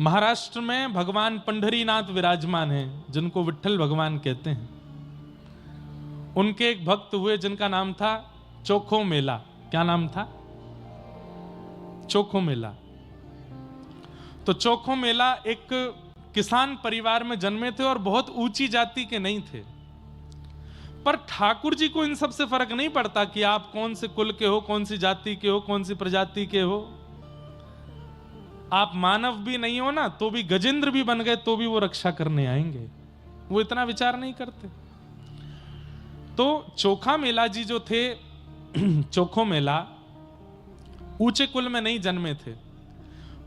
महाराष्ट्र में भगवान पंढरीनाथ विराजमान हैं, जिनको विट्ठल भगवान कहते हैं। उनके एक भक्त हुए जिनका नाम था चोखो मेला। क्या नाम था? चोखो मेला। तो चोखो मेला एक किसान परिवार में जन्मे थे और बहुत ऊंची जाति के नहीं थे, पर ठाकुर जी को इन सब से फर्क नहीं पड़ता कि आप कौन से कुल के हो, कौन सी जाति के हो, कौन सी प्रजाति के हो। आप मानव भी नहीं हो ना, तो भी गजेंद्र भी बन गए तो भी वो रक्षा करने आएंगे। वो इतना विचार नहीं करते। तो चोखा मेला जी जो थे, चोखो मेला ऊंचे कुल में नहीं जन्मे थे।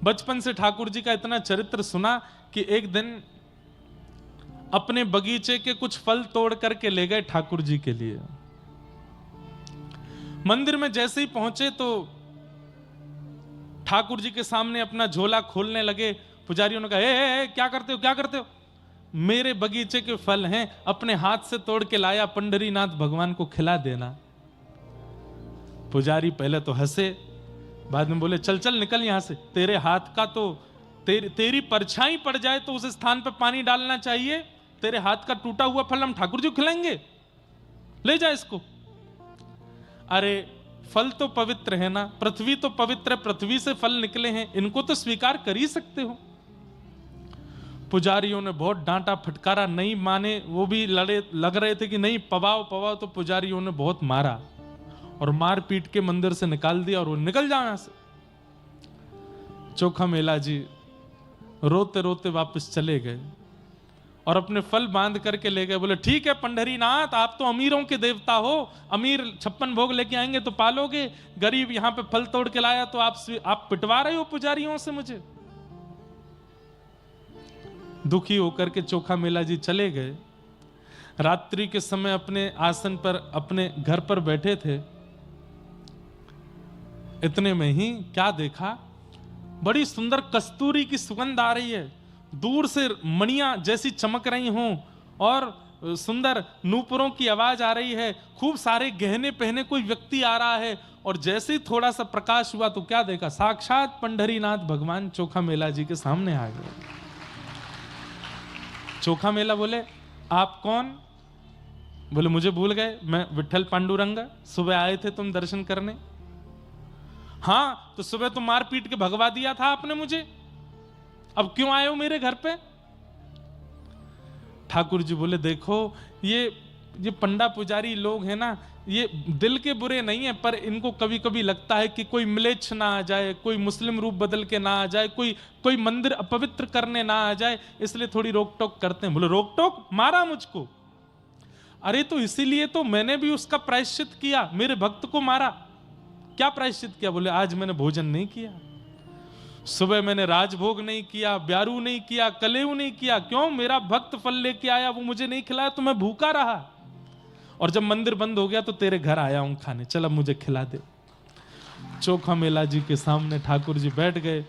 बचपन से ठाकुर जी का इतना चरित्र सुना कि एक दिन अपने बगीचे के कुछ फल तोड़ करके ले गए ठाकुर जी के लिए। मंदिर में जैसे ही पहुंचे तो ठाकुर जी के सामने अपना झोला खोलने लगे। पुजारियों ने कहा, ए, क्या करते हो, क्या करते हो? मेरे बगीचे के फल हैं, अपने हाथ से तोड़ के लाया, पंढरीनाथ भगवान को खिला देना। पुजारी पहले तो हंसे, बाद में बोले, चल चल निकल यहां से, तेरे हाथ का तो तेरी परछाई पड़ जाए तो उस स्थान पर पानी डालना चाहिए। तेरे हाथ का टूटा हुआ फल हम ठाकुर जी को खिलाएंगे? ले जा इसको। अरे फल तो पवित्र है ना, पृथ्वी तो पवित्र है, पृथ्वी से फल निकले हैं, इनको तो स्वीकार कर ही सकते हो। पुजारियों ने बहुत डांटा फटकारा, नहीं माने। वो भी लग रहे थे कि नहीं, पवाओ पवाओ। तो पुजारियों ने बहुत मारा और मार पीट के मंदिर से निकाल दिया और वो निकल जाओ यहां से। चोखा मेला जी रोते रोते वापस चले गए और अपने फल बांध करके ले गए। बोले, ठीक है पंढरीनाथ, आप तो अमीरों के देवता हो, अमीर 56 भोग लेके आएंगे तो पालोगे, गरीब यहां पे फल तोड़ के लाया तो आप पिटवा रहे हो पुजारियों से मुझे। दुखी होकर के चोखा मेला जी चले गए। रात्रि के समय अपने आसन पर, अपने घर पर बैठे थे। इतने में ही क्या देखा, बड़ी सुंदर कस्तूरी की सुगंध आ रही है, दूर से मणियां जैसी चमक रही हों और सुंदर नूपुरों की आवाज आ रही है, खूब सारे गहने पहने कोई व्यक्ति आ रहा है। और जैसे ही थोड़ा सा प्रकाश हुआ तो क्या देखा, साक्षात पंढरीनाथ भगवान चोखा मेला जी के सामने आ गए। चोखा मेला बोले, आप कौन? बोले, मुझे भूल गए, मैं विट्ठल पांडुरंग, सुबह आए थे तुम दर्शन करने। हाँ, तो सुबह तो मार पीट के भगवा दिया था आपने मुझे, अब क्यों आए हो मेरे घर पे? ठाकुर जी बोले, देखो ये पंडा पुजारी लोग हैं ना, ये दिल के बुरे नहीं है, पर इनको कभी कभी लगता है कि कोई म्लेच्छ ना आ जाए, कोई मुस्लिम रूप बदल के ना आ जाए, कोई मंदिर अपवित्र करने ना आ जाए, इसलिए थोड़ी रोक टोक करते हैं। बोले, रोक टोक? मारा मुझको? अरे तो इसीलिए तो मैंने भी उसका प्रायश्चित किया, मेरे भक्त को मारा। क्या प्रायश्चित किया? बोले, आज मैंने भोजन नहीं किया, सुबह मैंने राजभोग नहीं किया, ब्यारू नहीं किया, कलेऊ नहीं किया। क्यों? मेरा भक्त फल लेके आया, वो मुझे नहीं खिलाया तो मैं भूखा रहा, और जब मंदिर बंद हो गया तो तेरे घर आया हूं खाने, चल अब मुझे खिला दे। चोखा मेला जी के सामने ठाकुर जी बैठ गए,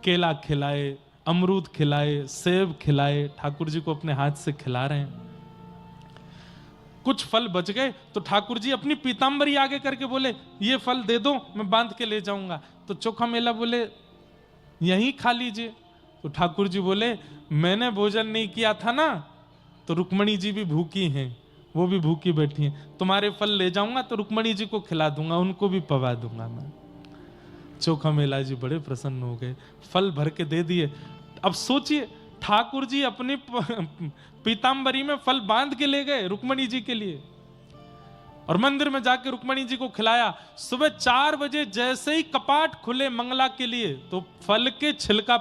केला खिलाए, अमरूद खिलाए, सेब खिलाए, ठाकुर जी को अपने हाथ से खिला रहे हैं। कुछ फल बच गए तो ठाकुर जी अपनी पीतांबरी आगे करके बोले, ये फल दे दो, मैं बांध के ले जाऊंगा। तो चोखा मेला बोले, यहीं खा लीजिए। तो ठाकुर जी बोले, मैंने भोजन नहीं किया था ना, तो रुक्मणी जी भी भूखी हैं, वो भी भूखी बैठी हैं, तुम्हारे फल ले जाऊंगा तो रुक्मणी जी को खिला दूंगा, उनको भी पवा दूंगा मैं। चोखा मेला जी बड़े प्रसन्न हो गए, फल भर के दे दिए। अब सोचिए, ठाकुर जी अपनी पीतांबरी में फल बांध के ले गए रुक्मणी जी के लिए, और मंदिर में जाके रुक्मणी जी को खिलाया। सुबह 4 बजे जैसे ही कपाट खुले मंगला के लिए, तो फल के छिलका